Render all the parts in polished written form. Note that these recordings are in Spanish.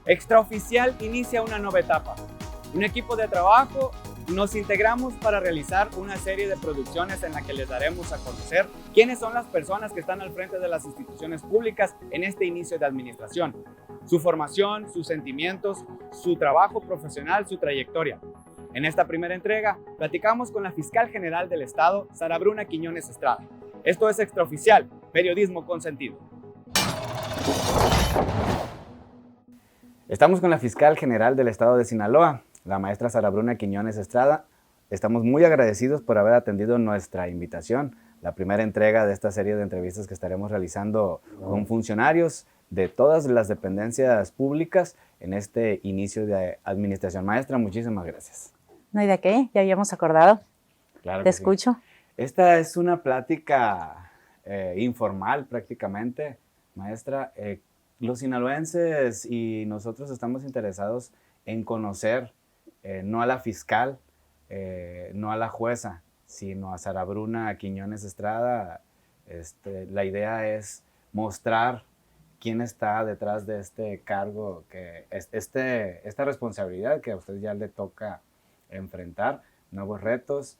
Extraoficial inicia una nueva etapa. Un equipo de trabajo nos integramos para realizar una serie de producciones en la que les daremos a conocer quiénes son las personas que están al frente de las instituciones públicas en este inicio de administración, su formación, sus sentimientos, su trabajo profesional, su trayectoria. En esta primera entrega, platicamos con la fiscal general del Estado, Sara Bruna Quiñones Estrada. Esto es Extraoficial, periodismo con sentido. Estamos con la fiscal general del Estado de Sinaloa, la maestra Sara Bruna Quiñones Estrada. Estamos muy agradecidos por haber atendido nuestra invitación, la primera entrega de esta serie de entrevistas que estaremos realizando con funcionarios de todas las dependencias públicas en este inicio de administración. Maestra, muchísimas gracias. No hay de qué, ya habíamos acordado. Claro Te que escucho. Sí. Esta es una plática informal prácticamente, maestra. Los sinaloenses y nosotros estamos interesados en conocer no a la fiscal, no a la jueza, sino a Sara Bruna Quiñones Estrada. La idea es mostrar quién está detrás de este cargo, esta responsabilidad que a usted ya le toca enfrentar, nuevos retos,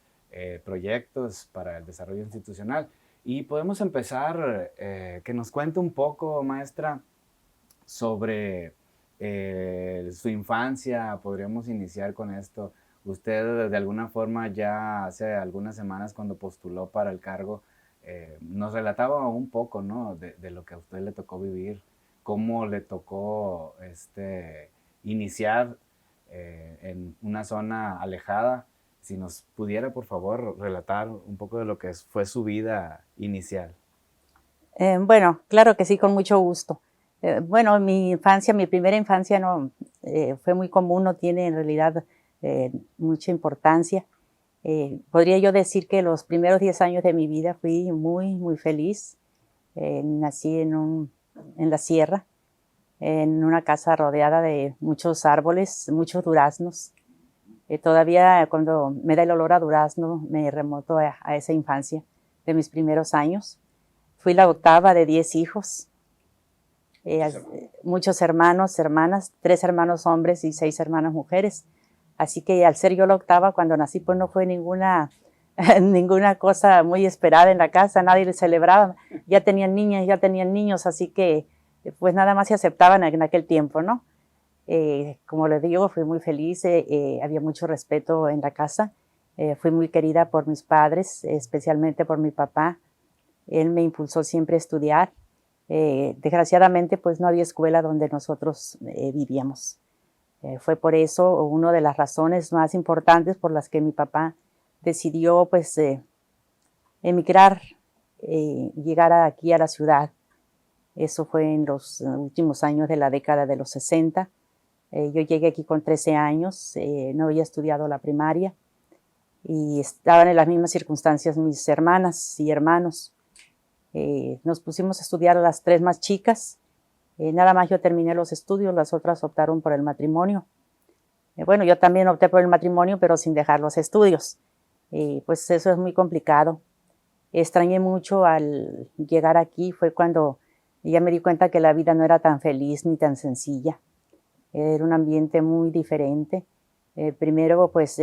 proyectos para el desarrollo institucional. Y podemos empezar, que nos cuente un poco, maestra, sobre su infancia. Podríamos iniciar con esto. Usted de alguna forma ya hace algunas semanas cuando postuló para el cargo nos relataba un poco, ¿no? de lo que a usted le tocó vivir, cómo le tocó iniciar en una zona alejada. Si nos pudiera, por favor, relatar un poco de lo que fue su vida inicial. Bueno, claro que sí, con mucho gusto. Bueno, mi primera infancia no fue muy común, no tiene en realidad mucha importancia. Podría yo decir que los primeros 10 años de mi vida fui muy feliz. Nací en la sierra, en una casa rodeada de muchos árboles, muchos duraznos. Todavía cuando me da el olor a durazno me remonto a esa infancia de mis primeros años. Fui la octava de 10 hijos. Muchos hermanos, hermanas, 3 hermanos hombres y 6 hermanas mujeres. Así que al ser yo la octava, cuando nací, pues no fue ninguna cosa muy esperada en la casa, nadie le celebraba. Ya tenían niñas, ya tenían niños, así que pues nada más se aceptaban en aquel tiempo, ¿no? Como les digo, fui muy feliz, había mucho respeto en la casa. Fui muy querida por mis padres, especialmente por mi papá. Él me impulsó siempre a estudiar. Desgraciadamente, pues no había escuela donde nosotros vivíamos. Fue por eso una de las razones más importantes por las que mi papá decidió pues emigrar, llegar aquí a la ciudad. Eso fue en los últimos años de la década de los 60. Yo llegué aquí con 13 años, no había estudiado la primaria y estaban en las mismas circunstancias mis hermanas y hermanos. Nos pusimos a estudiar a las 3 más chicas. Nada más yo terminé los estudios, las otras optaron por el matrimonio. Bueno, yo también opté por el matrimonio, pero sin dejar los estudios. Pues eso es muy complicado. Extrañé mucho al llegar aquí, fue cuando ya me di cuenta que la vida no era tan feliz ni tan sencilla. Era un ambiente muy diferente. Primero, pues,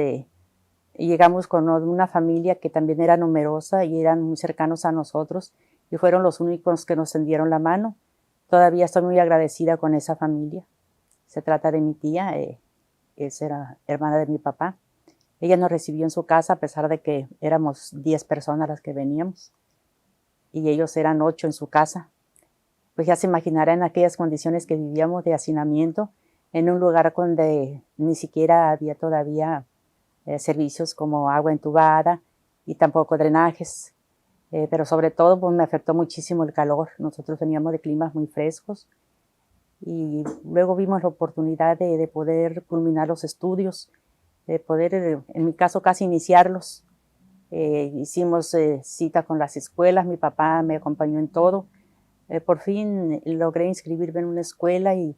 llegamos con una familia que también era numerosa y eran muy cercanos a nosotros y fueron los únicos que nos tendieron la mano. Todavía estoy muy agradecida con esa familia. Se trata de mi tía, era hermana de mi papá. Ella nos recibió en su casa a pesar de que éramos 10 personas las que veníamos y ellos eran 8 en su casa. Pues ya se imaginarán aquellas condiciones que vivíamos de hacinamiento en un lugar donde ni siquiera había todavía servicios como agua entubada y tampoco drenajes. Pero sobre todo pues, me afectó muchísimo el calor. Nosotros veníamos de climas muy frescos y luego vimos la oportunidad de poder culminar los estudios, de poder, en mi caso, casi iniciarlos. Hicimos cita con las escuelas, mi papá me acompañó en todo. Por fin logré inscribirme en una escuela y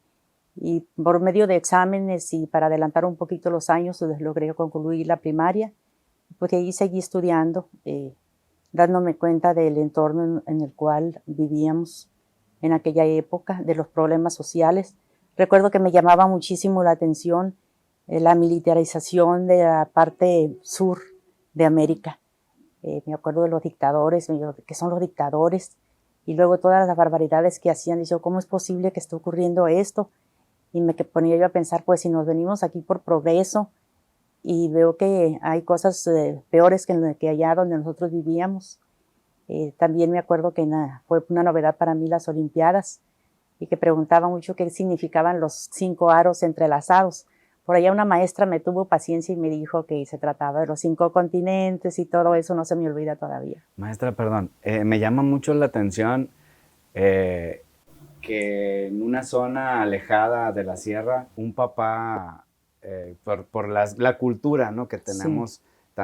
por medio de exámenes y para adelantar un poquito los años logré concluir la primaria. Pues ahí seguí estudiando, dándome cuenta del entorno en el cual vivíamos en aquella época, de los problemas sociales. Recuerdo que me llamaba muchísimo la atención la militarización de la parte sur de América. Me acuerdo de los dictadores, que son los dictadores, y luego todas las barbaridades que hacían. Y yo, ¿cómo es posible que esté ocurriendo esto? Y me ponía yo a pensar, pues si nos venimos aquí por progreso y veo que hay cosas peores que allá donde nosotros vivíamos. También me acuerdo que fue una novedad para mí las Olimpiadas y que preguntaba mucho qué significaban los 5 aros entrelazados. Por allá una maestra me tuvo paciencia y me dijo que se trataba de los 5 continentes y todo eso, no se me olvida todavía. Maestra, perdón, me llama mucho la atención que en una zona alejada de la sierra, un papá, por la cultura, ¿no?, que tenemos, sí,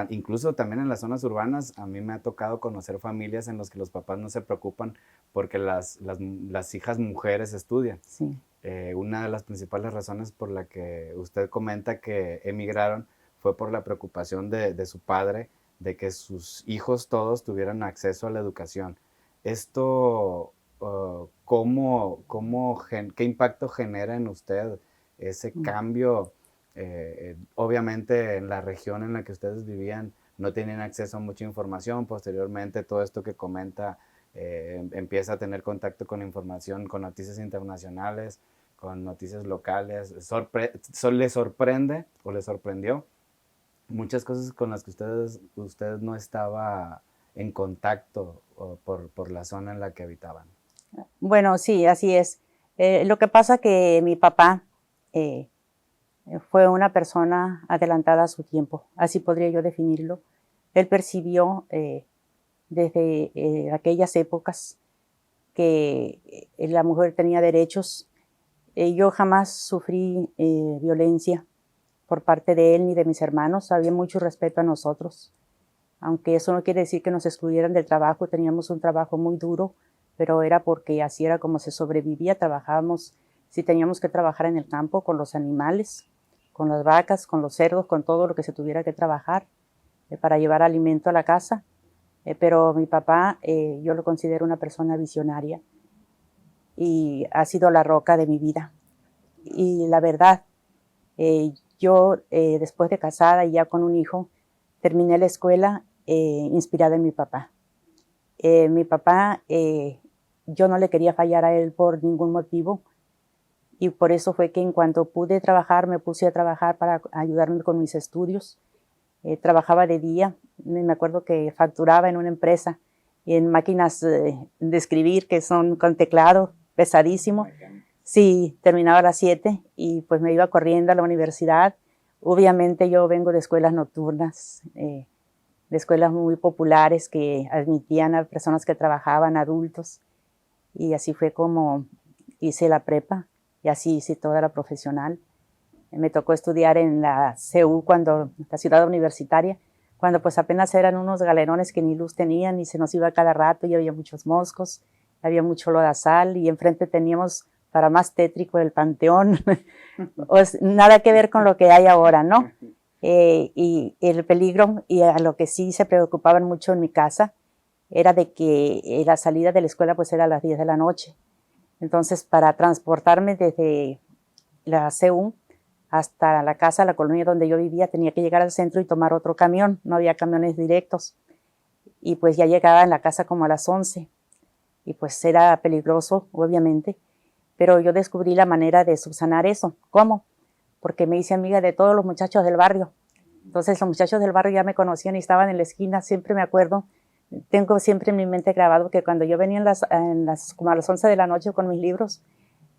incluso también en las zonas urbanas, a mí me ha tocado conocer familias en las que los papás no se preocupan porque las hijas mujeres estudian. Sí. Una de las principales razones por la que usted comenta que emigraron fue por la preocupación de su padre, de que sus hijos todos tuvieran acceso a la educación. Esto, ¿qué impacto genera en usted ese cambio? Obviamente en la región en la que ustedes vivían no tenían acceso a mucha información. Posteriormente todo esto que comenta, empieza a tener contacto con información, con noticias internacionales, con noticias locales. ¿Le sorprende o le sorprendió muchas cosas con las que usted no estaba en contacto por la zona en la que habitaban? Bueno, sí, así es. Lo que pasa que mi papá fue una persona adelantada a su tiempo, así podría yo definirlo. Él percibió desde aquellas épocas que la mujer tenía derechos. Yo jamás sufrí violencia por parte de él ni de mis hermanos. Había mucho respeto a nosotros, aunque eso no quiere decir que nos excluyeran del trabajo. Teníamos un trabajo muy duro, pero era porque así era como se sobrevivía. Trabajábamos, si teníamos que trabajar en el campo con los animales, con las vacas, con los cerdos, con todo lo que se tuviera que trabajar para llevar alimento a la casa. Pero mi papá, yo lo considero una persona visionaria y ha sido la roca de mi vida. Y la verdad, yo después de casada y ya con un hijo, terminé la escuela inspirada en mi papá. Mi papá, yo no le quería fallar a él por ningún motivo y por eso fue que en cuanto pude trabajar, me puse a trabajar para ayudarme con mis estudios. Trabajaba de día, me acuerdo que facturaba en una empresa en máquinas de escribir que son con teclado pesadísimo. Sí, terminaba a las 7 y pues me iba corriendo a la universidad. Obviamente yo vengo de escuelas nocturnas, de escuelas muy populares que admitían a personas que trabajaban, adultos, y así fue como hice la prepa y así hice toda la profesional. Me tocó estudiar en la CU, la ciudad universitaria, cuando pues apenas eran unos galerones que ni luz tenían y se nos iba cada rato y había muchos moscos, había mucho lodazal y enfrente teníamos, para más tétrico, el Panteón. Pues, nada que ver con lo que hay ahora, ¿no? Y el peligro, y a lo que sí se preocupaban mucho en mi casa, era de que la salida de la escuela pues era a las 10 de la noche. Entonces, para transportarme desde la CU hasta la casa, la colonia donde yo vivía, tenía que llegar al centro y tomar otro camión. No había camiones directos. Y pues ya llegaba en la casa como a las 11. Y pues era peligroso, obviamente. Pero yo descubrí la manera de subsanar eso. ¿Cómo? Porque me hice amiga de todos los muchachos del barrio. Entonces los muchachos del barrio ya me conocían y estaban en la esquina. Siempre me acuerdo, tengo siempre en mi mente grabado que cuando yo venía como a las 11 de la noche con mis libros,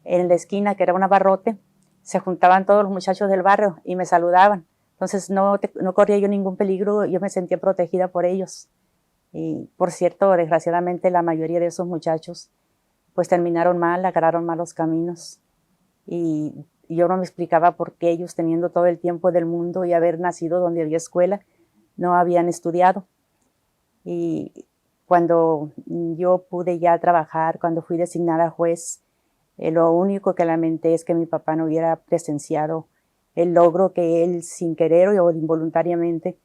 en la esquina, que era un abarrote, se juntaban todos los muchachos del barrio y me saludaban. Entonces no corría yo ningún peligro, yo me sentía protegida por ellos. Y por cierto, desgraciadamente la mayoría de esos muchachos pues terminaron mal, agarraron malos caminos. Y yo no me explicaba por qué ellos, teniendo todo el tiempo del mundo y haber nacido donde había escuela, no habían estudiado. Y cuando yo pude ya trabajar, cuando fui designada juez, lo único que lamenté es que mi papá no hubiera presenciado el logro que él, sin querer o involuntariamente,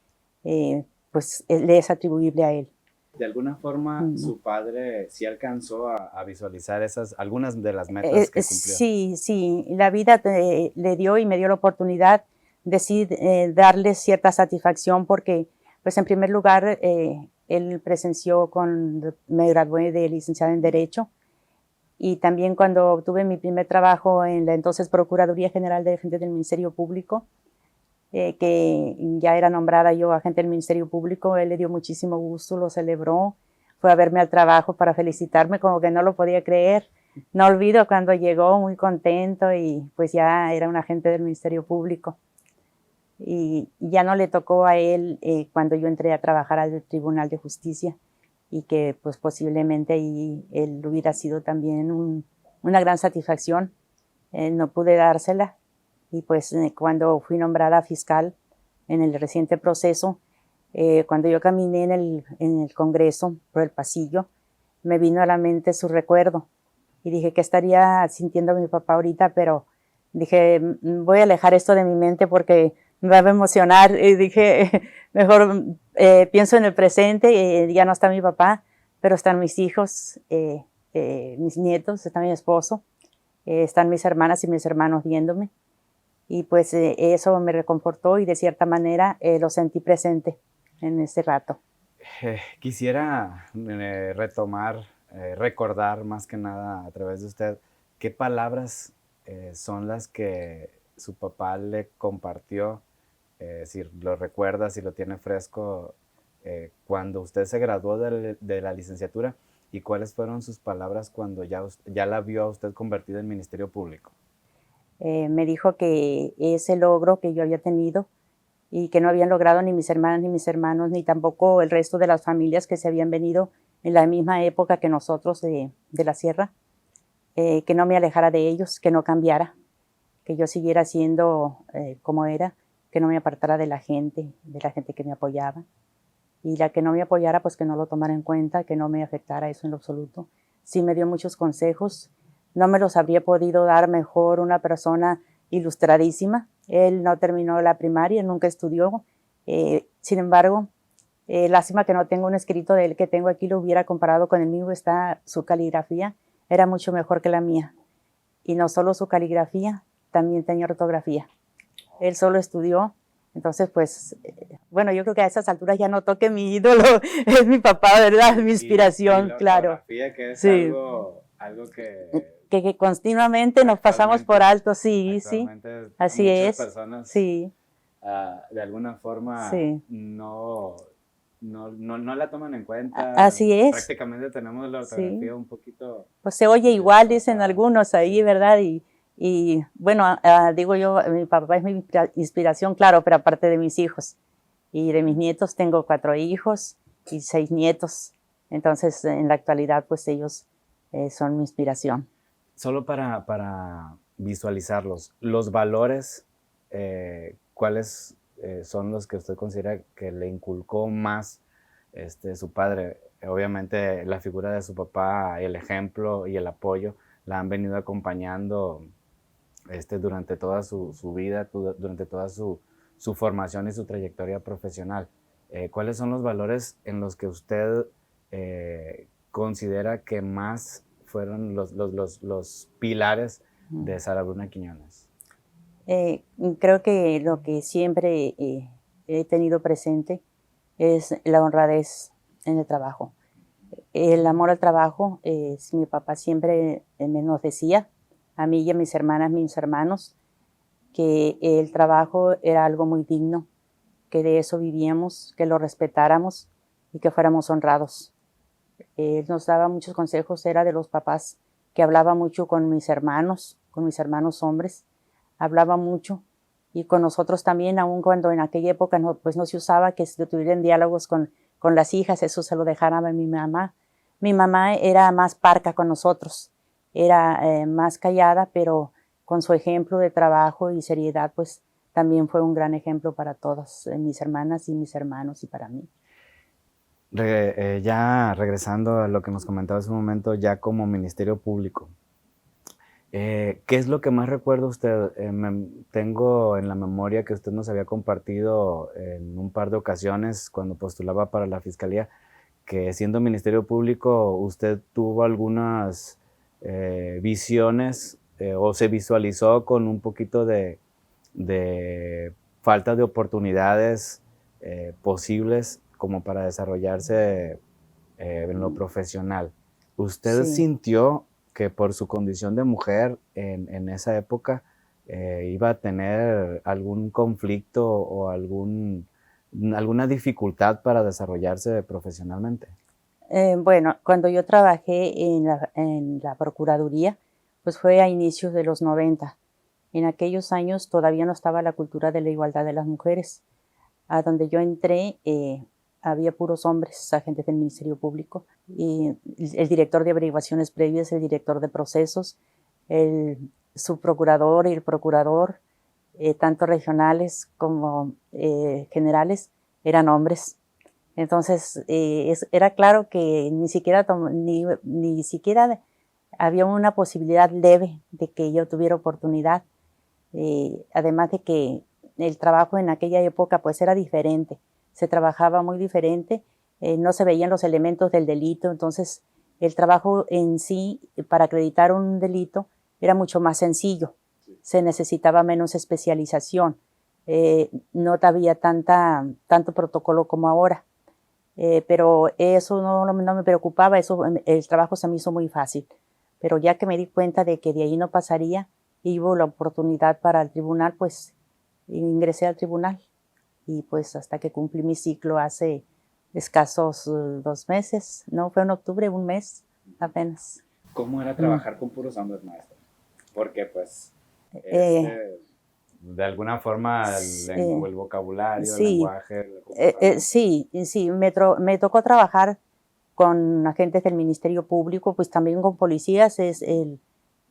pues le es atribuible a él. De alguna forma, su padre sí alcanzó a visualizar algunas de las metas que cumplió. Sí, sí, la vida le dio y me dio la oportunidad de sí, darle cierta satisfacción porque, pues en primer lugar, él presenció me gradué de licenciada en Derecho y también cuando obtuve mi primer trabajo en la entonces Procuraduría General de Agentes del Ministerio Público, que ya era nombrada yo agente del Ministerio Público, él le dio muchísimo gusto, lo celebró, fue a verme al trabajo para felicitarme, como que no lo podía creer. No olvido cuando llegó muy contento y pues ya era un agente del Ministerio Público. Y ya no le tocó a él cuando yo entré a trabajar al Tribunal de Justicia y que pues posiblemente ahí él hubiera sido también una gran satisfacción. No pude dársela y pues cuando fui nombrada fiscal en el reciente proceso, cuando yo caminé en el Congreso por el pasillo, me vino a la mente su recuerdo y dije que estaría sintiendo mi papá ahorita, pero dije, voy a alejar esto de mi mente porque me va a emocionar y dije, mejor pienso en el presente, ya no está mi papá, pero están mis hijos, mis nietos, está mi esposo, están mis hermanas y mis hermanos viéndome y pues eso me reconfortó y de cierta manera lo sentí presente en ese rato. Quisiera retomar, recordar más que nada a través de usted, ¿qué palabras son las que su papá le compartió? Si lo recuerda, si lo tiene fresco, cuando usted se graduó de la licenciatura, ¿y cuáles fueron sus palabras cuando ya la vio a usted convertida en Ministerio Público? Me dijo que ese logro que yo había tenido y que no habían logrado ni mis hermanas ni mis hermanos, ni tampoco el resto de las familias que se habían venido en la misma época que nosotros de la sierra, que no me alejara de ellos, que no cambiara, que yo siguiera siendo como era, que no me apartara de la gente que me apoyaba. Y la que no me apoyara, pues que no lo tomara en cuenta, que no me afectara eso en lo absoluto. Sí me dio muchos consejos, no me los habría podido dar mejor una persona ilustradísima. Él no terminó la primaria, nunca estudió. Sin embargo, lástima que no tengo un escrito de él que tengo aquí, lo hubiera comparado con el mío, está su caligrafía, era mucho mejor que la mía. Y no solo su caligrafía, también tenía ortografía. Él solo estudió, entonces pues, bueno, yo creo que a esas alturas ya no toque mi ídolo, es mi papá, ¿verdad? Mi inspiración, y la claro. ortografía, que es Sí. algo que Que continuamente nos pasamos por alto, sí, sí, así muchas es, personas sí, de alguna forma sí, no la toman en cuenta. así es, Prácticamente tenemos la sí. ortografía un poquito Pues se oye igual, dicen desfasada. algunos ahí, Sí. ¿verdad? Y bueno, digo yo, mi papá es mi inspiración, claro, pero aparte de mis hijos y de mis nietos, tengo 4 hijos y 6 nietos. Entonces, en la actualidad, pues ellos son mi inspiración. Solo para visualizarlos, los valores, ¿cuáles son los que usted considera que le inculcó más su padre? Obviamente la figura de su papá, el ejemplo y el apoyo la han venido acompañando durante toda su vida, durante toda su formación y su trayectoria profesional. ¿Cuáles son los valores en los que usted considera que más fueron los pilares de Sara Bruna Quiñones? Creo que lo que siempre he tenido presente es la honradez en el trabajo. El amor al trabajo, mi papá siempre me nos decía, a mí y a mis hermanas, mis hermanos, que el trabajo era algo muy digno, que de eso vivíamos, que lo respetáramos y que fuéramos honrados. Él nos daba muchos consejos, era de los papás que hablaba mucho con mis hermanos hombres, hablaba mucho y con nosotros también, aun cuando en aquella época pues no se usaba que se tuvieran diálogos con las hijas, eso se lo dejaba a mi mamá. Mi mamá era más parca con nosotros, era más callada, pero con su ejemplo de trabajo y seriedad, pues también fue un gran ejemplo para todas mis hermanas y mis hermanos y para mí. Ya regresando a lo que nos comentaba hace un momento, ya como Ministerio Público, ¿qué es lo que más recuerda usted? Tengo en la memoria que usted nos había compartido en un par de ocasiones cuando postulaba para la Fiscalía, que siendo Ministerio Público usted tuvo algunas visiones o se visualizó con un poquito de falta de oportunidades posibles como para desarrollarse en lo profesional. ¿Usted Sí. sintió que por su condición de mujer en esa época iba a tener algún conflicto o alguna dificultad para desarrollarse profesionalmente? Bueno, cuando yo trabajé en la Procuraduría, pues fue a inicios de los 90. En aquellos años todavía no estaba la cultura de la igualdad de las mujeres. A donde yo entré había puros hombres, agentes del Ministerio Público, y el director de averiguaciones previas, el director de procesos, el subprocurador y el procurador, tanto regionales como generales, eran hombres. Entonces, era claro que ni siquiera había una posibilidad leve de que yo tuviera oportunidad. Además de que el trabajo en aquella época pues era diferente, se trabajaba muy diferente, no se veían los elementos del delito, entonces el trabajo en sí para acreditar un delito era mucho más sencillo, se necesitaba menos especialización, no había tanto protocolo como ahora. Pero eso no me preocupaba, el trabajo se me hizo muy fácil. Pero ya que me di cuenta de que de ahí no pasaría y hubo la oportunidad para el tribunal, pues ingresé al tribunal. Y pues hasta que cumplí mi ciclo hace escasos 2 meses, no, fue en octubre, 1 mes apenas. ¿Cómo era trabajar con puros hombres, maestra? Porque pues Eh, de alguna forma el vocabulario, el sí, lenguaje, el comportamiento. sí, me tocó trabajar con agentes del Ministerio Público, pues también con policías.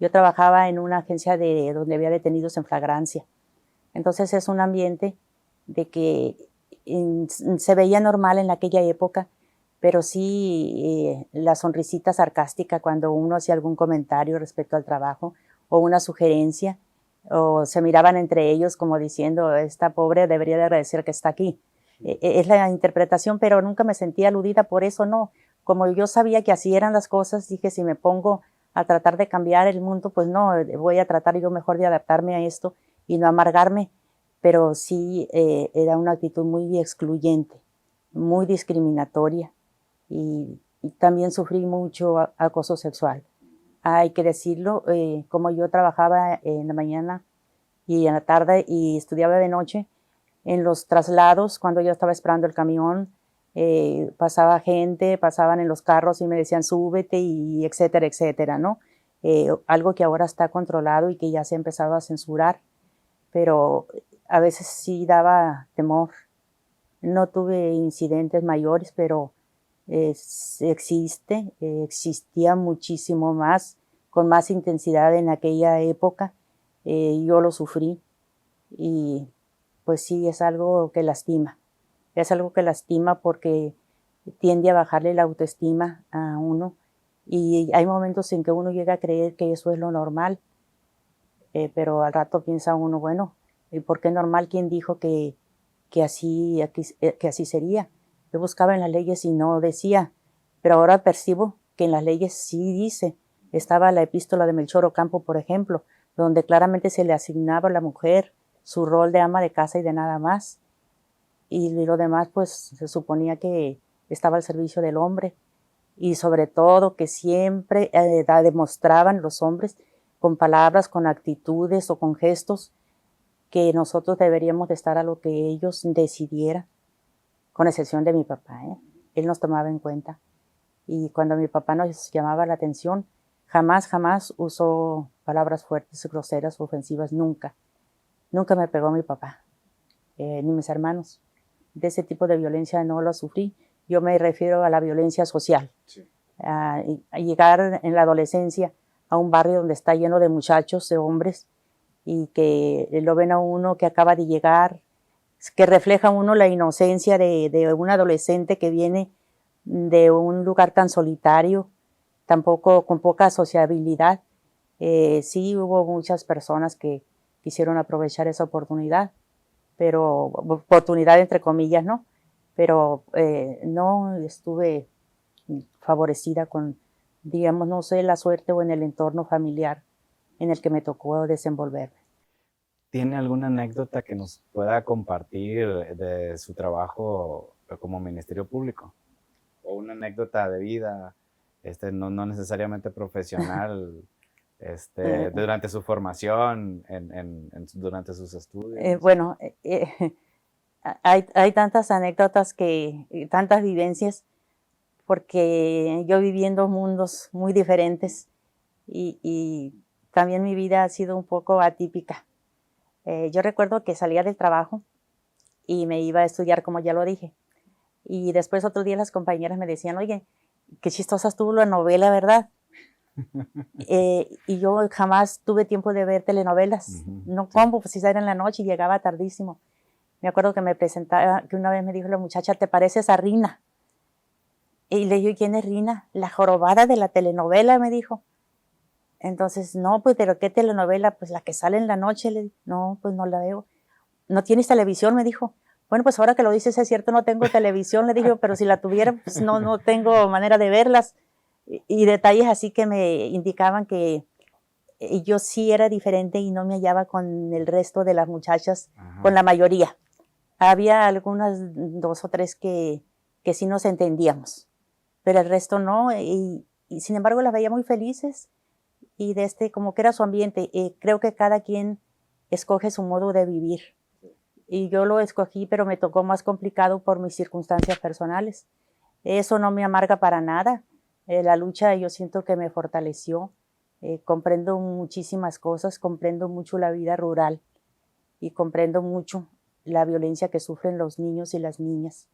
Yo trabajaba en una agencia donde había detenidos en flagrancia. Entonces es un ambiente de que se veía normal en aquella época, pero sí la sonrisita sarcástica cuando uno hacía algún comentario respecto al trabajo o una sugerencia, o se miraban entre ellos como diciendo, esta pobre debería de agradecer que está aquí. Es la interpretación, pero nunca me sentí aludida por eso, no. Como yo sabía que así eran las cosas, dije, si me pongo a tratar de cambiar el mundo, pues no, voy a tratar yo mejor de adaptarme a esto y no amargarme, pero sí era una actitud muy excluyente, muy discriminatoria y también sufrí mucho acoso sexual. Hay que decirlo, como yo trabajaba en la mañana y en la tarde y estudiaba de noche, en los traslados, cuando yo estaba esperando el camión, pasaba gente, pasaban en los carros y me decían súbete y etcétera, etcétera, ¿no? Algo que ahora está controlado y que ya se ha empezado a censurar, pero a veces sí daba temor. No tuve incidentes mayores, pero existía muchísimo más, con más intensidad en aquella época. Yo lo sufrí y pues sí, es algo que lastima. Es algo que lastima porque tiende a bajarle la autoestima a uno y hay momentos en que uno llega a creer que eso es lo normal, pero al rato piensa uno, bueno, ¿por qué normal? ¿Quién dijo que así sería? Yo buscaba en las leyes y no decía, pero ahora percibo que en las leyes sí dice. Estaba la epístola de Melchor Ocampo, por ejemplo, donde claramente se le asignaba a la mujer su rol de ama de casa y de nada más. Y lo demás, pues, se suponía que estaba al servicio del hombre. Y sobre todo que siempre demostraban los hombres con palabras, con actitudes o con gestos que nosotros deberíamos de estar a lo que ellos decidieran, con excepción de mi papá, ¿eh? Él nos tomaba en cuenta. Y cuando mi papá nos llamaba la atención, jamás usó palabras fuertes, groseras, ofensivas, nunca. Nunca me pegó mi papá, ni mis hermanos. De ese tipo de violencia no lo sufrí. Yo me refiero a la violencia social. Sí. A llegar en la adolescencia a un barrio donde está lleno de muchachos, de hombres, y que lo ven a uno que acaba de llegar, que refleja a uno la inocencia de un adolescente que viene de un lugar tan solitario, tampoco con poca sociabilidad. Sí hubo muchas personas que quisieron aprovechar esa oportunidad, pero oportunidad entre comillas, ¿no? Pero no estuve favorecida con, digamos, no sé, la suerte o en el entorno familiar en el que me tocó desenvolverme. ¿Tiene alguna anécdota que nos pueda compartir de su trabajo como Ministerio Público? O una anécdota de vida, no necesariamente profesional, Eh, durante su formación, durante sus estudios. bueno, hay tantas anécdotas tantas vivencias, porque yo viví en dos mundos muy diferentes y también mi vida ha sido un poco atípica. Yo recuerdo que salía del trabajo y me iba a estudiar, como ya lo dije. Y después otro día las compañeras me decían, oye, qué chistosa estuvo la novela, ¿verdad? Y yo jamás tuve tiempo de ver telenovelas. No, Sí. ¿cómo? Pues si era en la noche y llegaba tardísimo. Me acuerdo que me presentaba, que una vez me dijo la muchacha, ¿te pareces a Rina? Y le dije, ¿quién es Rina? La jorobada de la telenovela, me dijo. Entonces, no, pues, ¿pero qué telenovela? Pues la que sale en la noche. Le dije, no, pues no la veo. ¿No tienes televisión? Me dijo. Bueno, pues ahora que lo dices es cierto, no tengo televisión, le dije, pero si la tuviera, pues no tengo manera de verlas. Y detalles así que me indicaban que yo sí era diferente y no me hallaba con el resto de las muchachas, Ajá. con la mayoría. Había algunas, dos o tres que sí nos entendíamos, pero el resto no, y sin embargo las veía muy felices y como que era su ambiente. Creo que cada quien escoge su modo de vivir y yo lo escogí, pero me tocó más complicado por mis circunstancias personales. Eso no me amarga para nada. La lucha yo siento que me fortaleció. Comprendo muchísimas cosas, comprendo mucho la vida rural y comprendo mucho la violencia que sufren los niños y las niñas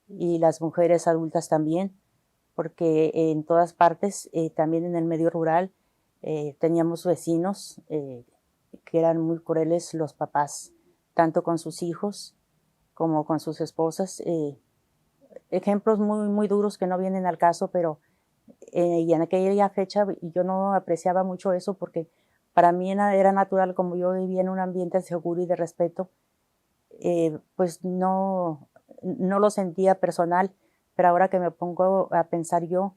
y las mujeres adultas también, porque en todas partes, también en el medio rural, teníamos vecinos que eran muy crueles los papás, tanto con sus hijos como con sus esposas. Ejemplos muy duros que no vienen al caso, pero y en aquella fecha yo no apreciaba mucho eso porque para mí era natural, como yo vivía en un ambiente seguro y de respeto, pues no lo sentía personal, pero ahora que me pongo a pensar yo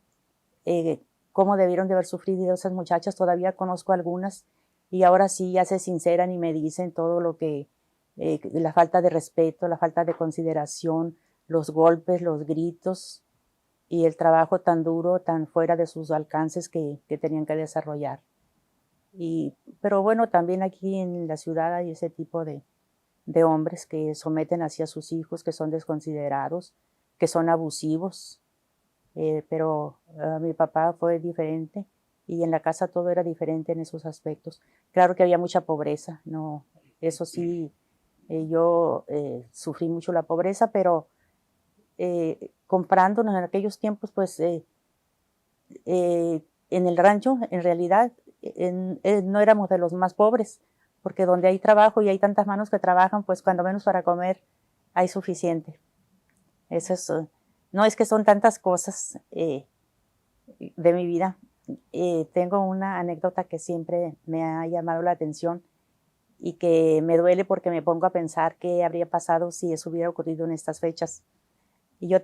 cómo debieron de haber sufrido esas muchachas, todavía conozco algunas y ahora sí ya se sinceran y me dicen todo lo que, la falta de respeto, la falta de consideración, los golpes, los gritos y el trabajo tan duro, tan fuera de sus alcances que tenían que desarrollar. Pero bueno, también aquí en la ciudad hay ese tipo de hombres que someten así a sus hijos, que son desconsiderados, que son abusivos, pero mi papá fue diferente y en la casa todo era diferente en esos aspectos. Claro que había mucha pobreza, no, eso sí, yo sufrí mucho la pobreza, pero comprándonos en aquellos tiempos, pues en el rancho, en realidad, no éramos de los más pobres, porque donde hay trabajo y hay tantas manos que trabajan, pues cuando menos para comer hay suficiente. Eso es, no es que son tantas cosas de mi vida. Tengo una anécdota que siempre me ha llamado la atención y que me duele porque me pongo a pensar qué habría pasado si eso hubiera ocurrido en estas fechas. Y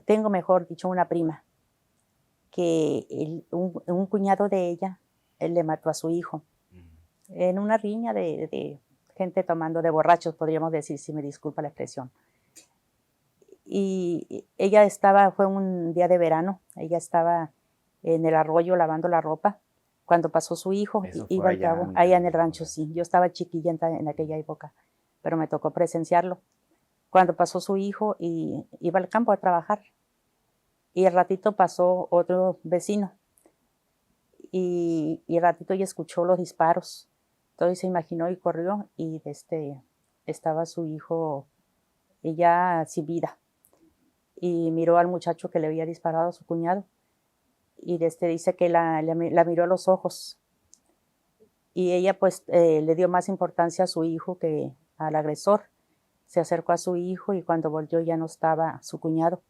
tengo mejor dicho, una prima que un cuñado de ella, él le mató a su hijo en una riña de gente tomando, de borrachos, podríamos decir, si me disculpa la expresión. Y ella fue un día de verano, ella estaba en el arroyo lavando la ropa cuando pasó su hijo, Eso iba fue al cabo, allá en el rancho, sí. Yo estaba chiquilla en aquella época, pero me tocó presenciarlo. Cuando pasó su hijo y iba al campo a trabajar, y al ratito pasó otro vecino, y al ratito ella escuchó los disparos. Entonces se imaginó y corrió, y estaba su hijo ya sin vida. Y miró al muchacho que le había disparado a su cuñado, y dice que la miró a los ojos. Y ella pues le dio más importancia a su hijo que al agresor. Se acercó a su hijo y cuando volvió ya no estaba su cuñado.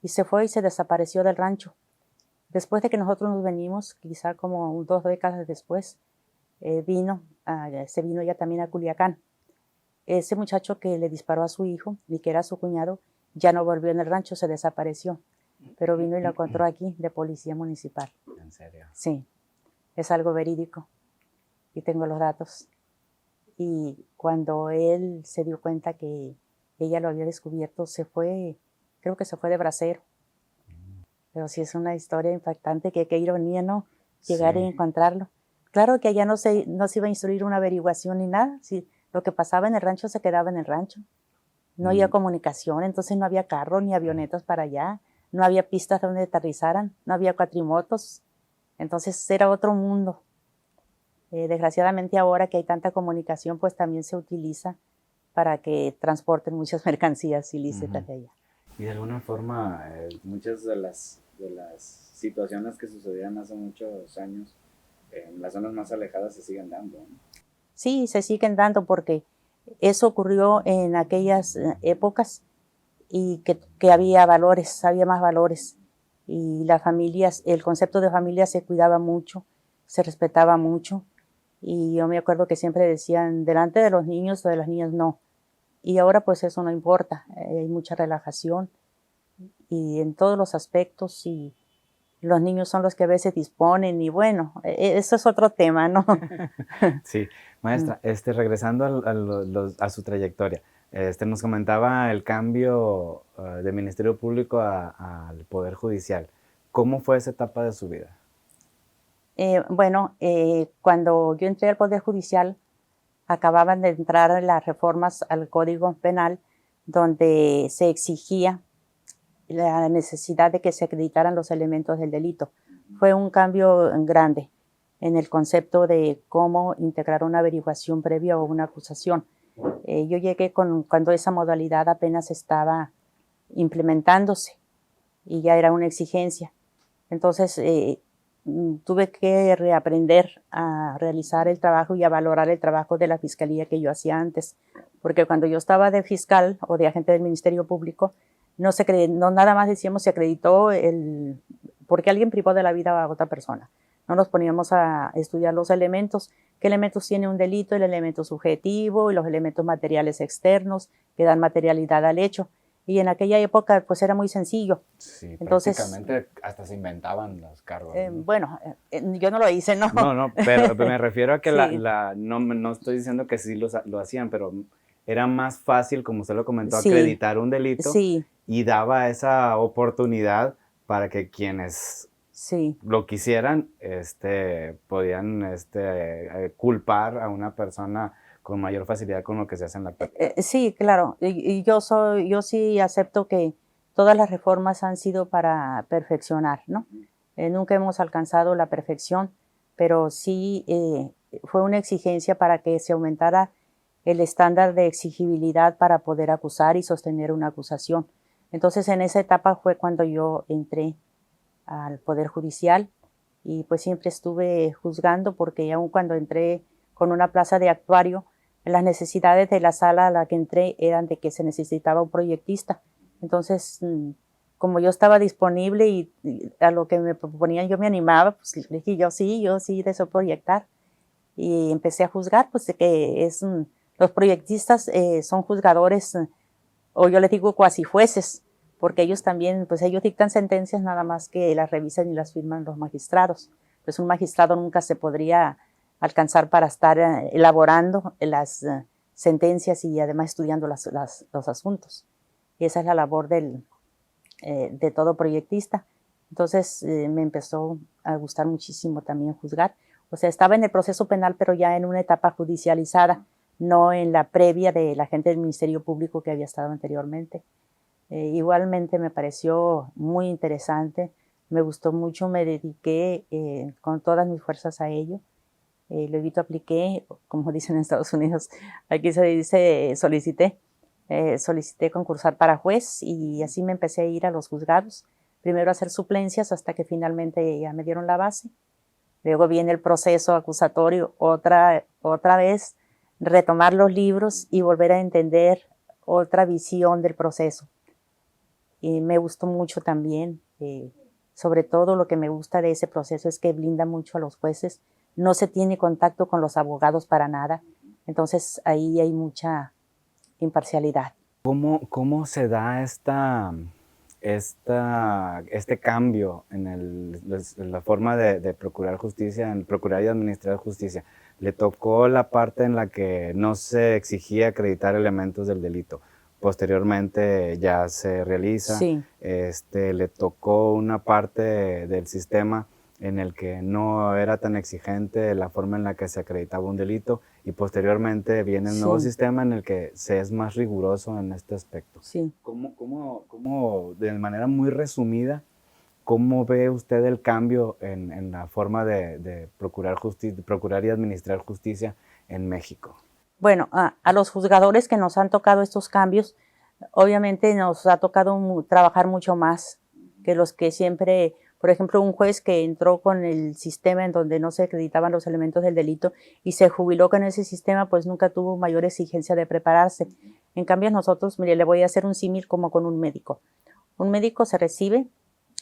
Y se fue y se desapareció del rancho. Después de que nosotros nos venimos, quizá como 2 décadas después, se vino ella también a Culiacán. Ese muchacho que le disparó a su hijo y que era su cuñado, ya no volvió en el rancho, se desapareció. pero vino y lo encontró aquí, de policía municipal. ¿En serio? Sí, es algo verídico y tengo los datos. Y cuando él se dio cuenta que ella lo había descubierto, se fue, creo que se fue de bracero. Pero sí es una historia impactante, que qué ironía, ¿no? Llegar Sí. y encontrarlo. Claro que allá no se iba a instruir una averiguación ni nada. Sí, lo que pasaba en el rancho se quedaba en el rancho. No había comunicación, entonces no había carros ni avionetas para allá. No había pistas donde aterrizaran, no había cuatrimotos. Entonces era otro mundo. Desgraciadamente ahora que hay tanta comunicación, pues también se utiliza para que transporten muchas mercancías ilícitas de allá. Y de alguna forma, muchas de las situaciones que sucedían hace muchos años en las zonas más alejadas se siguen dando, ¿no? Sí, se siguen dando porque eso ocurrió en aquellas épocas y que había valores, había más valores. Y las familias, el concepto de familia se cuidaba mucho, se respetaba mucho. Y yo me acuerdo que siempre decían, delante de los niños o de las niñas no. Y ahora pues eso no importa, hay mucha relajación y en todos los aspectos, y los niños son los que a veces disponen y bueno, eso es otro tema, ¿no? Sí, maestra, regresando a su trayectoria, nos comentaba el cambio del Ministerio Público al Poder Judicial. ¿Cómo fue esa etapa de su vida? Bueno, cuando yo entré al Poder Judicial, acababan de entrar las reformas al Código Penal, donde se exigía la necesidad de que se acreditaran los elementos del delito. Fue un cambio grande en el concepto de cómo integrar una averiguación previa o una acusación. Yo llegué cuando esa modalidad apenas estaba implementándose y ya era una exigencia. Entonces tuve que reaprender a realizar el trabajo y a valorar el trabajo de la fiscalía que yo hacía antes, porque cuando yo estaba de fiscal o de agente del Ministerio Público, no nada más decíamos se acreditó porque alguien privó de la vida a otra persona. No nos poníamos a estudiar los elementos, qué elementos tiene un delito, el elemento subjetivo y los elementos materiales externos que dan materialidad al hecho. Y en aquella época pues era muy sencillo. Sí, entonces, prácticamente hasta se inventaban los cargos, ¿no? Bueno, yo no lo hice, ¿no? No, pero me refiero a que sí. no estoy diciendo que sí lo hacían, pero era más fácil, como usted lo comentó, Sí. acreditar un delito Sí. y daba esa oportunidad para que quienes sí. lo quisieran podían culpar a una persona con mayor facilidad con lo que se hace en la práctica. Sí, claro. Y yo sí acepto que todas las reformas han sido para perfeccionar, ¿no? Nunca hemos alcanzado la perfección, pero sí fue una exigencia para que se aumentara el estándar de exigibilidad para poder acusar y sostener una acusación. Entonces, en esa etapa fue cuando yo entré al Poder Judicial y pues siempre estuve juzgando, porque aun cuando entré con una plaza de actuario, las necesidades de la sala a la que entré eran de que se necesitaba un proyectista. Entonces, como yo estaba disponible y a lo que me proponían yo me animaba, pues le dije yo sí deseo proyectar. Y empecé a juzgar, pues de que los proyectistas son juzgadores, o yo les digo cuasi jueces, porque ellos también, pues ellos dictan sentencias nada más que las revisan y las firman los magistrados. Pues un magistrado nunca se podría alcanzar para estar elaborando las sentencias y además estudiando los asuntos. Y esa es la labor de todo proyectista. Entonces me empezó a gustar muchísimo también juzgar. O sea, estaba en el proceso penal, pero ya en una etapa judicializada, no en la previa de la gente del Ministerio Público que había estado anteriormente. Igualmente me pareció muy interesante, me gustó mucho, me dediqué con todas mis fuerzas a ello. Luego apliqué, como dicen en Estados Unidos, aquí se dice solicité concursar para juez y así me empecé a ir a los juzgados, primero a hacer suplencias hasta que finalmente ya me dieron la base. Luego viene el proceso acusatorio, otra vez retomar los libros y volver a entender otra visión del proceso. Y me gustó mucho también, sobre todo lo que me gusta de ese proceso es que blinda mucho a los jueces, no se tiene contacto con los abogados para nada, entonces ahí hay mucha imparcialidad. ¿Cómo se da este cambio en la forma de procurar justicia, en procurar y administrar justicia, le tocó la parte en la que no se exigía acreditar elementos del delito. Posteriormente ya se realiza, Sí, le tocó una parte del sistema en el que no era tan exigente la forma en la que se acreditaba un delito, y posteriormente viene el nuevo sí, sistema en el que se es más riguroso en este aspecto. sí. De manera muy resumida, cómo ve usted el cambio en la forma de procurar y administrar justicia en México? Bueno, a los juzgadores que nos han tocado estos cambios, obviamente nos ha tocado trabajar mucho más que los que siempre, por ejemplo, un juez que entró con el sistema en donde no se acreditaban los elementos del delito y se jubiló con ese sistema, pues nunca tuvo mayor exigencia de prepararse. En cambio, nosotros, mire, le voy a hacer un símil como con un médico. Un médico se recibe,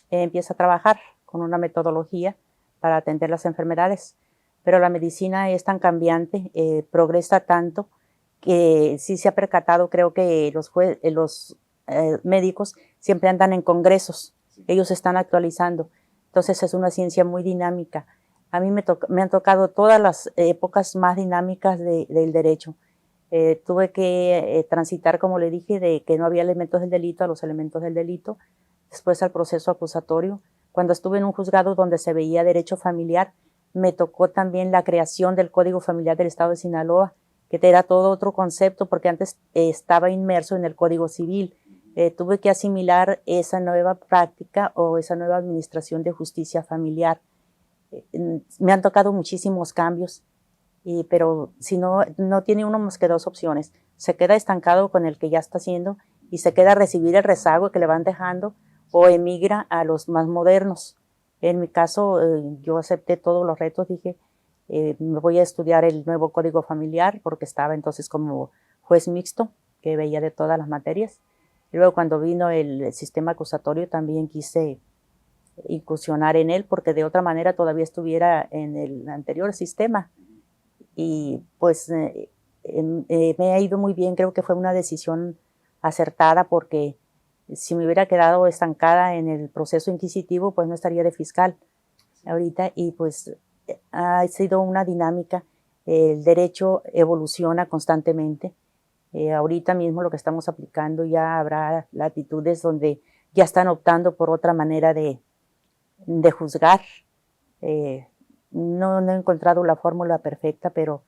empieza a trabajar con una metodología para atender las enfermedades, pero la medicina es tan cambiante, progresa tanto, que sí se ha percatado, creo que los médicos siempre andan en congresos, ellos están actualizando, entonces es una ciencia muy dinámica. A mí me han tocado todas las épocas más dinámicas del derecho. Tuve que transitar, como le dije, de que no había elementos del delito a los elementos del delito, después al proceso acusatorio. Cuando estuve en un juzgado donde se veía derecho familiar, me tocó también la creación del Código Familiar del Estado de Sinaloa, que era todo otro concepto, porque antes estaba inmerso en el Código Civil. Tuve que asimilar esa nueva práctica o esa nueva administración de justicia familiar. Me han tocado muchísimos cambios, pero si no, no tiene uno más que dos opciones. Se queda estancado con el que ya está haciendo y se queda a recibir el rezago que le van dejando, o emigra a los más modernos. En mi caso, yo acepté todos los retos, dije, me voy a estudiar el nuevo Código Familiar, porque estaba entonces como juez mixto, que veía de todas las materias. Y luego cuando vino el sistema acusatorio también quise incursionar en él, porque de otra manera todavía estuviera en el anterior sistema. Y pues me ha ido muy bien, creo que fue una decisión acertada, porque si me hubiera quedado estancada en el proceso inquisitivo, pues no estaría de fiscal ahorita, y pues ha sido una dinámica. El derecho evoluciona constantemente. Ahorita mismo lo que estamos aplicando, ya habrá latitudes donde ya están optando por otra manera de juzgar. Eh, no he encontrado la fórmula perfecta, pero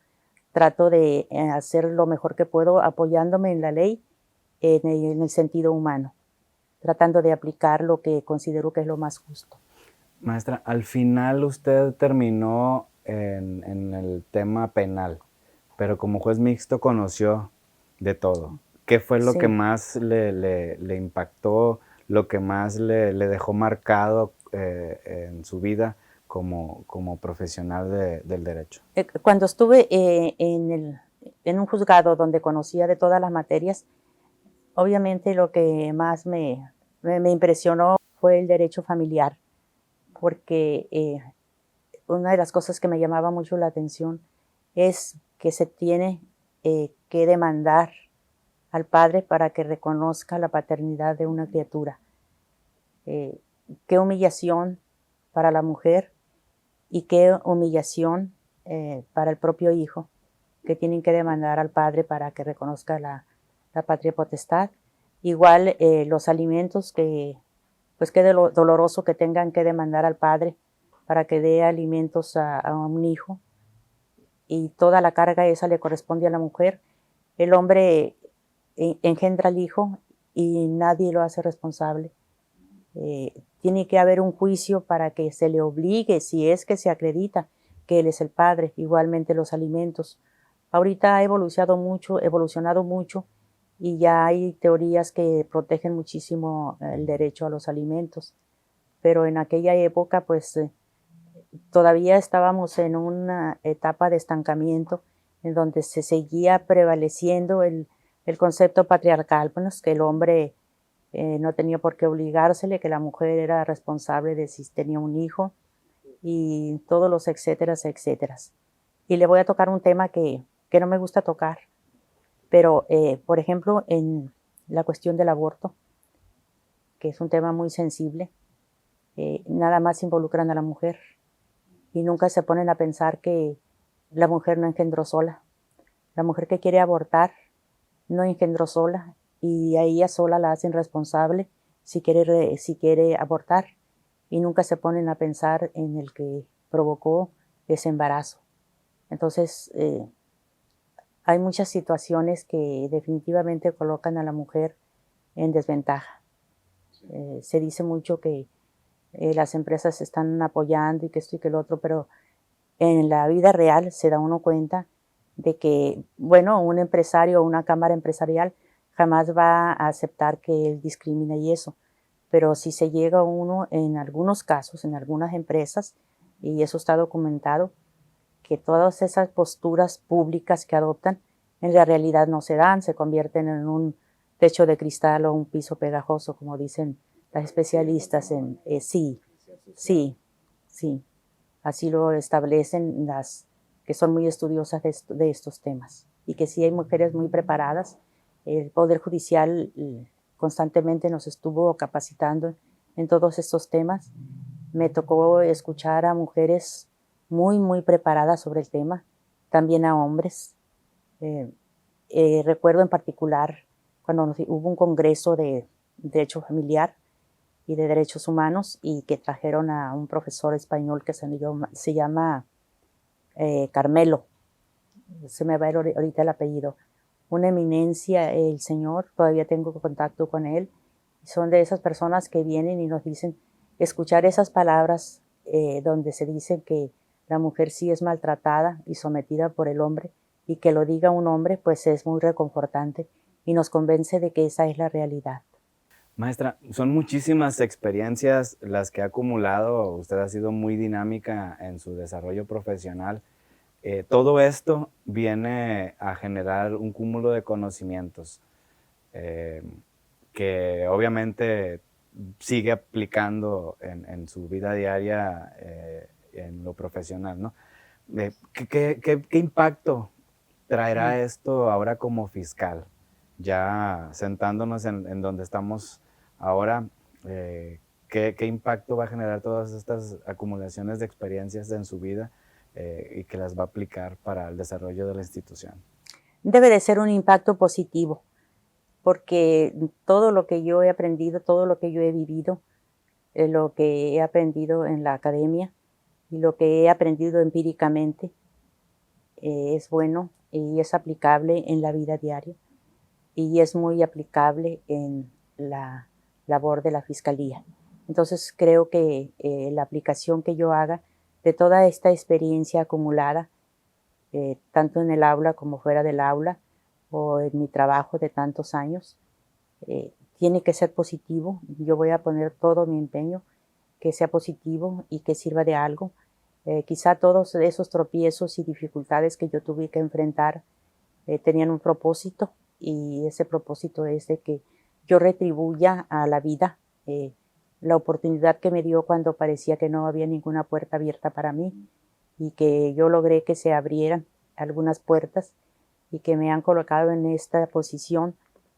trato de hacer lo mejor que puedo apoyándome en la ley, en el sentido humano, tratando de aplicar lo que considero que es lo más justo. Maestra, al final usted terminó en el tema penal, pero como juez mixto conoció de todo. ¿Qué fue lo que Sí. más le impactó, lo que más le dejó marcado en su vida como profesional del derecho? Cuando estuve en un juzgado donde conocía de todas las materias, obviamente lo que más me impresionó fue el derecho familiar, porque una de las cosas que me llamaba mucho la atención es que se tiene que demandar al padre para que reconozca la paternidad de una criatura. Eh, Qué humillación para la mujer y qué humillación para el propio hijo, que tienen que demandar al padre para que reconozca la patria potestad. Igual los alimentos, pues qué doloroso que tengan que demandar al padre para que dé alimentos a un hijo, y toda la carga esa le corresponde a la mujer. El hombre engendra al hijo y nadie lo hace responsable. Tiene que haber un juicio para que se le obligue, si es que se acredita que él es el padre. Igualmente los alimentos. Ahorita ha evolucionado mucho, y ya hay teorías que protegen muchísimo el derecho a los alimentos. Pero en aquella época, pues todavía estábamos en una etapa de estancamiento en donde se seguía prevaleciendo el concepto patriarcal, pues, que el hombre no tenía por qué obligársele, que la mujer era responsable de si tenía un hijo, y todos los etcéteras, etcéteras. Y le voy a tocar un tema que no me gusta tocar, pero por ejemplo en la cuestión del aborto, que es un tema muy sensible, nada más involucran a la mujer y nunca se ponen a pensar que la mujer no engendró sola. La mujer que quiere abortar no engendró sola y a ella sola la hacen responsable si quiere abortar y nunca se ponen a pensar en el que provocó ese embarazo. Entonces, hay muchas situaciones que definitivamente colocan a la mujer en desventaja. Se dice mucho que las empresas se están apoyando y que esto y que lo otro, pero en la vida real se da uno cuenta de que, bueno, un empresario o una cámara empresarial jamás va a aceptar que él discrimine y eso. Pero si se llega uno en algunos casos, en algunas empresas, y eso está documentado, que todas esas posturas públicas que adoptan en la realidad no se dan, se convierten en un techo de cristal o un piso pegajoso, como dicen las especialistas en sí, sí, sí. Así lo establecen las que son muy estudiosas de estos temas. Y que sí hay mujeres muy preparadas. El Poder Judicial constantemente nos estuvo capacitando en todos estos temas. Me tocó escuchar a mujeres muy, muy preparadas sobre el tema, también a hombres. Recuerdo en particular cuando hubo un congreso de derecho familiar y de derechos humanos y que trajeron a un profesor español que se llama Carmelo, se me va a ir ahorita el apellido, una eminencia el señor, todavía tengo contacto con él, son de esas personas que vienen y nos dicen, escuchar esas palabras donde se dice que la mujer sí es maltratada y sometida por el hombre y que lo diga un hombre, pues es muy reconfortante y nos convence de que esa es la realidad. Maestra, son muchísimas experiencias las que ha acumulado. Usted ha sido muy dinámica en su desarrollo profesional. Todo esto viene a generar un cúmulo de conocimientos eh, que obviamente sigue aplicando en su vida diaria en lo profesional, ¿no? ¿Qué impacto traerá esto ahora como fiscal? Ya sentándonos en donde estamos ahora, ¿qué impacto va a generar todas estas acumulaciones de experiencias en su vida y que las va a aplicar para el desarrollo de la institución? Debe de ser un impacto positivo, porque todo lo que yo he aprendido, todo lo que yo he vivido, lo que he aprendido en la academia y lo que he aprendido empíricamente es bueno y es aplicable en la vida diaria y es muy aplicable en la labor de la fiscalía. Entonces creo que la aplicación que yo haga de toda esta experiencia acumulada, tanto en el aula como fuera del aula, o en mi trabajo de tantos años, tiene que ser positivo. Yo voy a poner todo mi empeño que sea positivo y que sirva de algo. Quizá todos esos tropiezos y dificultades que yo tuve que enfrentar tenían un propósito y ese propósito es de que yo retribuya a la vida la oportunidad que me dio cuando parecía que no había ninguna puerta abierta para mí y que yo logré que se abrieran algunas puertas y que me han colocado en esta posición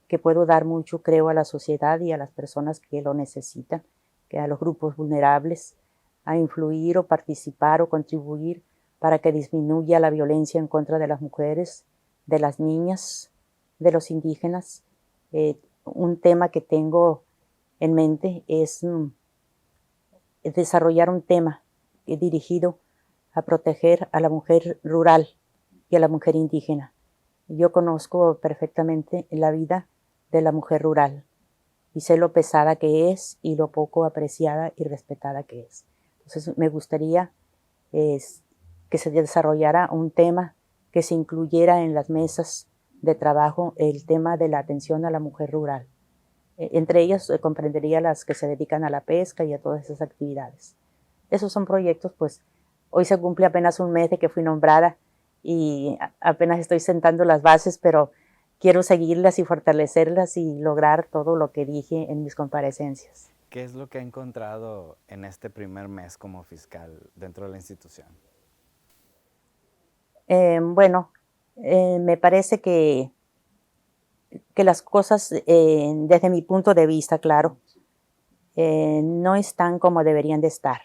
que puedo dar mucho, creo, a la sociedad y a las personas que lo necesitan, que a los grupos vulnerables, a influir o participar o contribuir para que disminuya la violencia en contra de las mujeres, de las niñas, de los indígenas. Un tema que tengo en mente es desarrollar un tema dirigido a proteger a la mujer rural y a la mujer indígena. Yo conozco perfectamente la vida de la mujer rural y sé lo pesada que es y lo poco apreciada y respetada que es. Entonces me gustaría que se desarrollara un tema que se incluyera en las mesas de trabajo, el tema de la atención a la mujer rural. Entre ellas comprendería las que se dedican a la pesca y a todas esas actividades. Esos son proyectos, pues hoy se cumple apenas un mes de que fui nombrada y apenas estoy sentando las bases, pero quiero seguirlas y fortalecerlas y lograr todo lo que dije en mis comparecencias. ¿Qué es lo que ha encontrado en este primer mes como fiscal dentro de la institución? Bueno, me parece que las cosas, desde mi punto de vista, claro, no están como deberían de estar.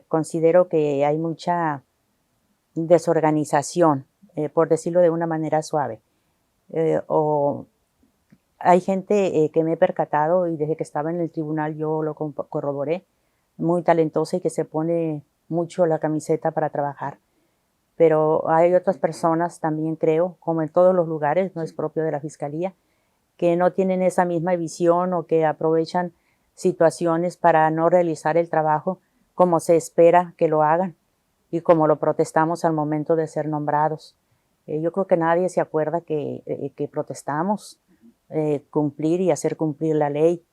Considero que hay mucha desorganización, por decirlo de una manera suave. O hay gente que me he percatado y desde que estaba en el tribunal yo lo corroboré, muy talentosa y que se pone mucho la camiseta para trabajar. Pero hay otras personas también creo, como en todos los lugares, no es propio de la Fiscalía, que no tienen esa misma visión o que aprovechan situaciones para no realizar el trabajo como se espera que lo hagan y como lo protestamos al momento de ser nombrados. Yo creo que nadie se acuerda que protestamos cumplir y hacer cumplir la ley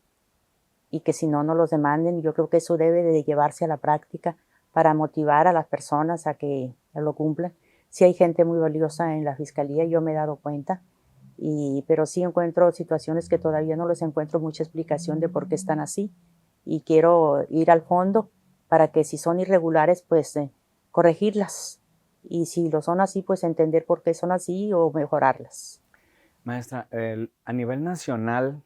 y que si no, no los demanden. Yo creo que eso debe de llevarse a la práctica para motivar a las personas a que lo cumplan. Sí hay gente muy valiosa en la Fiscalía, yo me he dado cuenta, pero sí encuentro situaciones que todavía no les encuentro mucha explicación de por qué están así y quiero ir al fondo para que si son irregulares, pues corregirlas y si lo son así, pues entender por qué son así o mejorarlas. Maestra, a nivel nacional,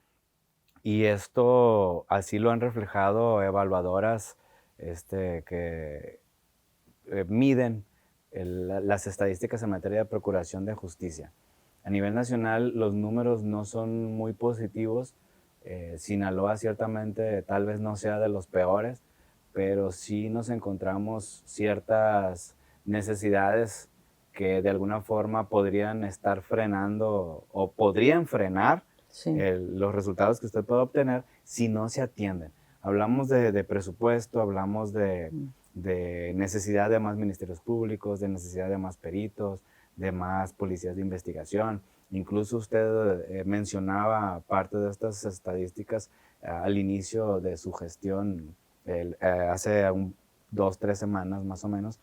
y esto así lo han reflejado evaluadoras que miden las estadísticas en materia de procuración de justicia. A nivel nacional los números no son muy positivos. Sinaloa ciertamente tal vez no sea de los peores, pero sí nos encontramos ciertas necesidades que de alguna forma podrían estar frenando o podrían frenar Sí. los resultados que usted puede obtener si no se atienden. Hablamos de presupuesto, hablamos de necesidad de más ministerios públicos, de necesidad de más peritos, de más policías de investigación. Incluso usted mencionaba parte de estas estadísticas al inicio de su gestión, hace 2-3 semanas más o menos,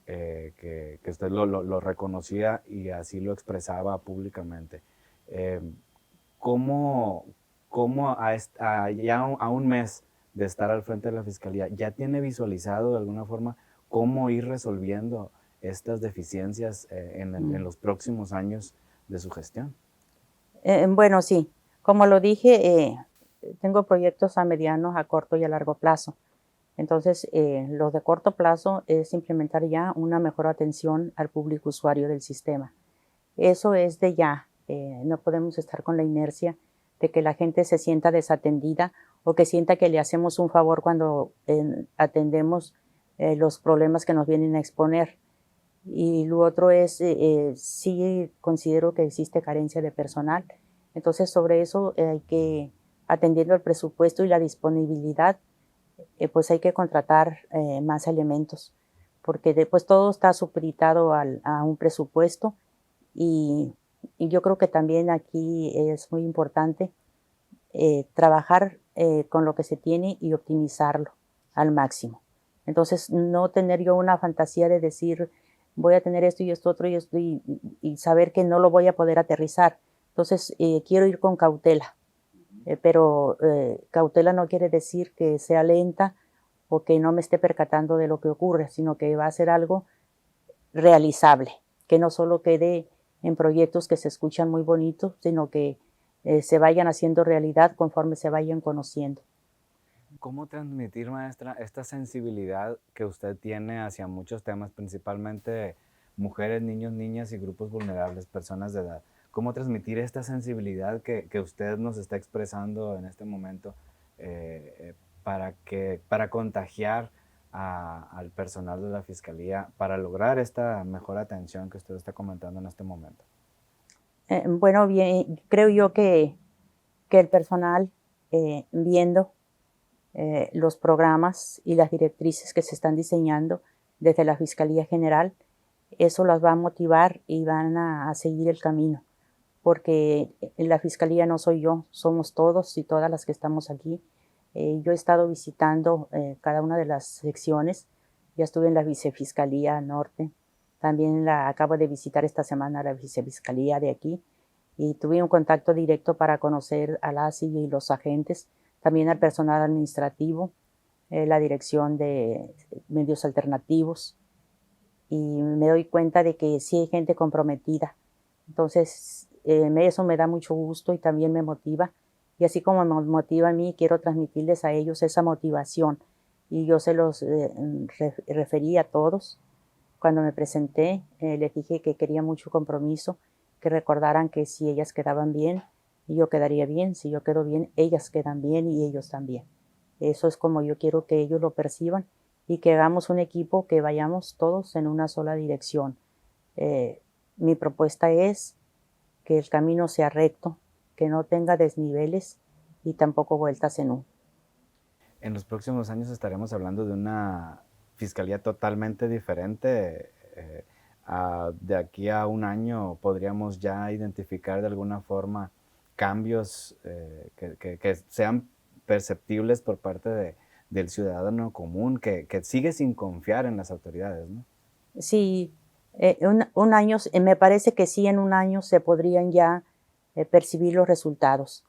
que usted lo reconocía y así lo expresaba públicamente. ¿Cómo, ya a un mes de estar al frente de la Fiscalía, ya tiene visualizado de alguna forma cómo ir resolviendo estas deficiencias en los próximos años de su gestión? Bueno, sí, como lo dije, tengo proyectos a mediano, a corto y a largo plazo. Entonces, los de corto plazo es implementar ya una mejor atención al público usuario del sistema. Eso es de ya. No podemos estar con la inercia de que la gente se sienta desatendida o que sienta que le hacemos un favor cuando atendemos los problemas que nos vienen a exponer. Y lo otro es, sí considero que existe carencia de personal. Entonces, sobre eso hay que, atendiendo el presupuesto y la disponibilidad, pues hay que contratar más elementos, porque después todo está supeditado a un presupuesto y yo creo que también aquí es muy importante trabajar con lo que se tiene y optimizarlo al máximo. Entonces, no tener yo una fantasía de decir, voy a tener esto y esto otro y saber que no lo voy a poder aterrizar. Entonces, quiero ir con cautela, pero cautela no quiere decir que sea lenta o que no me esté percatando de lo que ocurre, sino que va a ser algo realizable, que no solo quede en proyectos que se escuchan muy bonitos, sino que se vayan haciendo realidad conforme se vayan conociendo. ¿Cómo transmitir, maestra, esta sensibilidad que usted tiene hacia muchos temas, principalmente mujeres, niños, niñas y grupos vulnerables, personas de edad? ¿Cómo transmitir esta sensibilidad que usted nos está expresando en este momento para contagiar al personal de la Fiscalía, para lograr esta mejor atención que usted está comentando en este momento? Bueno, bien, creo yo que el personal, viendo los programas y las directrices que se están diseñando desde la Fiscalía General, eso las va a motivar y van a seguir el camino, porque en la Fiscalía no soy yo, somos todos y todas las que estamos aquí. Yo he estado visitando cada una de las secciones, ya estuve en la Vicefiscalía Norte, también acabo de visitar esta semana la Vicefiscalía de aquí y tuve un contacto directo para conocer a las y los agentes, también al personal administrativo, la dirección de medios alternativos y me doy cuenta de que sí hay gente comprometida. Entonces, eso me da mucho gusto y también me motiva Y así como me motiva a mí, quiero transmitirles a ellos esa motivación. Y yo se los referí a todos. Cuando me presenté, les dije que quería mucho compromiso, que recordaran que si ellas quedaban bien, yo quedaría bien. Si yo quedo bien, ellas quedan bien y ellos también. Eso es como yo quiero que ellos lo perciban y que hagamos un equipo, que vayamos todos en una sola dirección. Mi propuesta es que el camino sea recto, que no tenga desniveles y tampoco vueltas en U. En los próximos años estaremos hablando de una fiscalía totalmente diferente. De aquí a un año podríamos ya identificar de alguna forma cambios que sean perceptibles por parte del ciudadano común, que sigue sin confiar en las autoridades, ¿no? Sí, un año, me parece que sí, en un año se podrían ya percibir los resultados.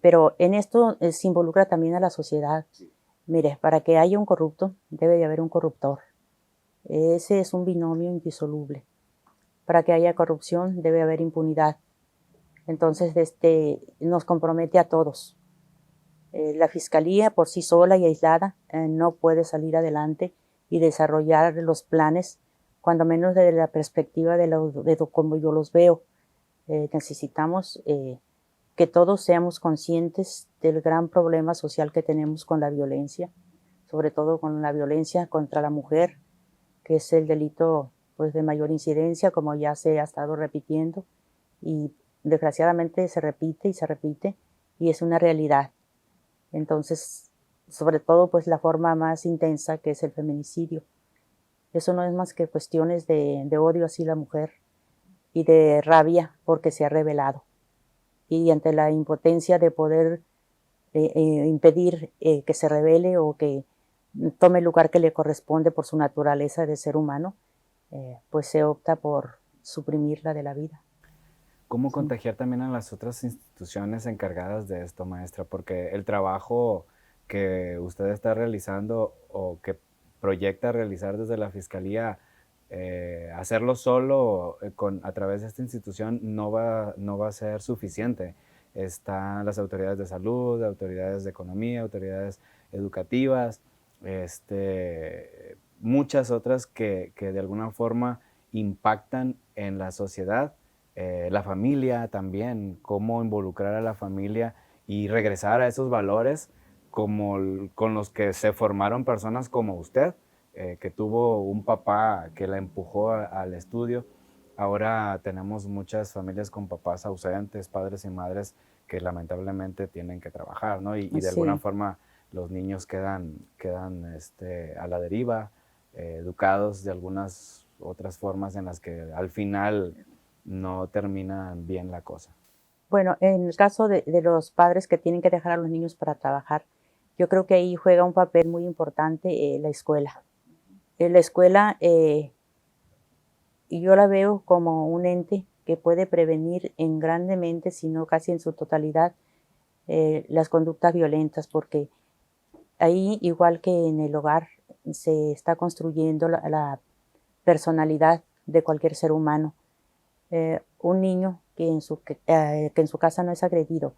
Pero en esto se involucra también a la sociedad. Mire, para que haya un corrupto, debe de haber un corruptor. Ese es un binomio indisoluble. Para que haya corrupción, debe haber impunidad. Entonces, nos compromete a todos. La Fiscalía por sí sola y aislada no puede salir adelante y desarrollar los planes, cuando menos desde la perspectiva de como yo los veo. Necesitamos que todos seamos conscientes del gran problema social que tenemos con la violencia, sobre todo con la violencia contra la mujer, que es el delito pues, de mayor incidencia, como ya se ha estado repitiendo, y desgraciadamente se repite y se repite, y es una realidad. Entonces, sobre todo, pues la forma más intensa, que es el feminicidio. Eso no es más que cuestiones de odio hacia la mujer y de rabia porque se ha rebelado. Y ante la impotencia de poder impedir que se rebele o que tome el lugar que le corresponde por su naturaleza de ser humano, pues se opta por suprimirla de la vida. ¿Cómo contagiar también a las otras instituciones encargadas de esto, maestra? Porque el trabajo que usted está realizando o que proyecta realizar desde la Fiscalía, hacerlo solo a través de esta institución no va a ser suficiente. Están las autoridades de salud, autoridades de economía, autoridades educativas, muchas otras que de alguna forma impactan en la sociedad. La familia también, cómo involucrar a la familia y regresar a esos valores con los que se formaron personas como usted, que tuvo un papá que la empujó al estudio. Ahora tenemos muchas familias con papás ausentes, padres y madres que lamentablemente tienen que trabajar, ¿no? Y de alguna forma los niños quedan a la deriva, educados de algunas otras formas en las que al final no termina bien la cosa. Bueno, en el caso de los padres que tienen que dejar a los niños para trabajar, yo creo que ahí juega un papel muy importante la escuela. La escuela, yo la veo como un ente que puede prevenir en grandemente, si no casi en su totalidad, las conductas violentas, porque ahí, igual que en el hogar, se está construyendo la personalidad de cualquier ser humano. Un niño que en su casa no es agredido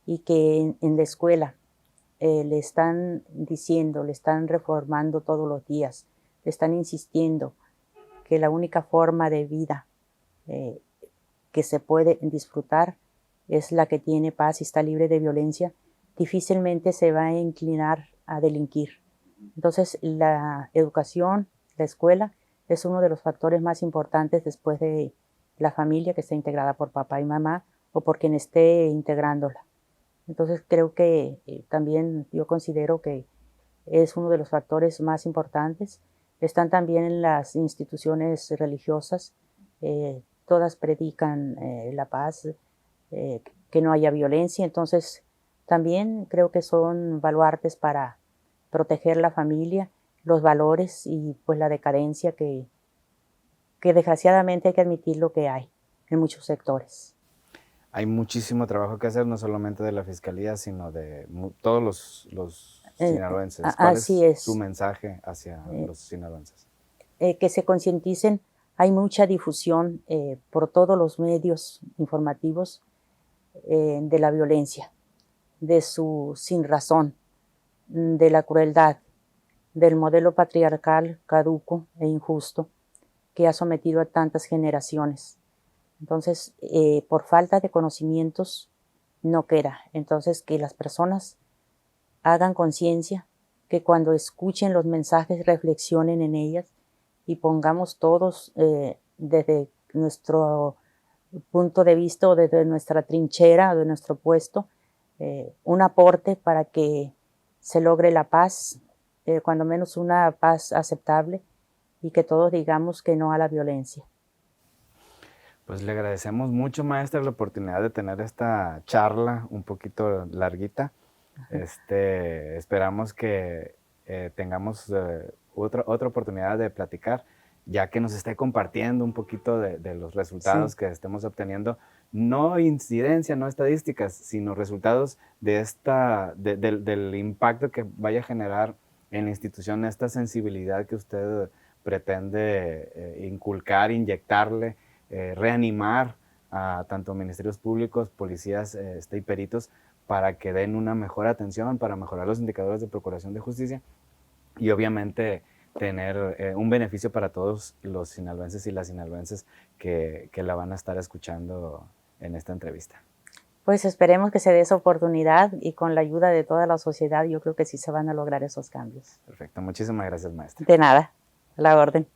y que en la escuela le están diciendo, le están reformando todos los días, le están insistiendo que la única forma de vida que se puede disfrutar es la que tiene paz y está libre de violencia, difícilmente se va a inclinar a delinquir. Entonces, la educación, la escuela, es uno de los factores más importantes después de la familia, que está integrada por papá y mamá o por quien esté integrándola. Entonces creo que también yo considero que es uno de los factores más importantes. Están también las instituciones religiosas, todas predican la paz, que no haya violencia, entonces también creo que son baluartes para proteger la familia, los valores y pues la decadencia que desgraciadamente hay que admitir lo que hay en muchos sectores. Hay muchísimo trabajo que hacer, no solamente de la Fiscalía, sino de todos los sinaloenses. ¿Cuál es su mensaje hacia los sinaloenses? Que se concienticen. Hay mucha difusión por todos los medios informativos de la violencia. de su sinrazón, de la crueldad, del modelo patriarcal caduco e injusto que ha sometido a tantas generaciones. Entonces, por falta de conocimientos, no queda. Entonces, que las personas hagan conciencia, que cuando escuchen los mensajes reflexionen en ellas y pongamos todos desde nuestro punto de vista o desde nuestra trinchera o de nuestro puesto un aporte para que se logre la paz, cuando menos una paz aceptable, y que todos digamos que no a la violencia. Pues le agradecemos mucho, maestra, la oportunidad de tener esta charla un poquito larguita. Esperamos que tengamos otra oportunidad de platicar, ya que nos esté compartiendo un poquito de los resultados que estemos obteniendo, no incidencia, no estadísticas, sino resultados del impacto que vaya a generar en la institución esta sensibilidad que usted pretende inculcar, inyectarle, reanimar a tanto ministerios públicos, policías y peritos para que den una mejor atención, para mejorar los indicadores de procuración de justicia y obviamente tener un beneficio para todos los sinaloenses y las sinaloenses que la van a estar escuchando en esta entrevista. Pues esperemos que se dé esa oportunidad y con la ayuda de toda la sociedad yo creo que sí se van a lograr esos cambios. Perfecto, muchísimas gracias, maestra. De nada, a la orden.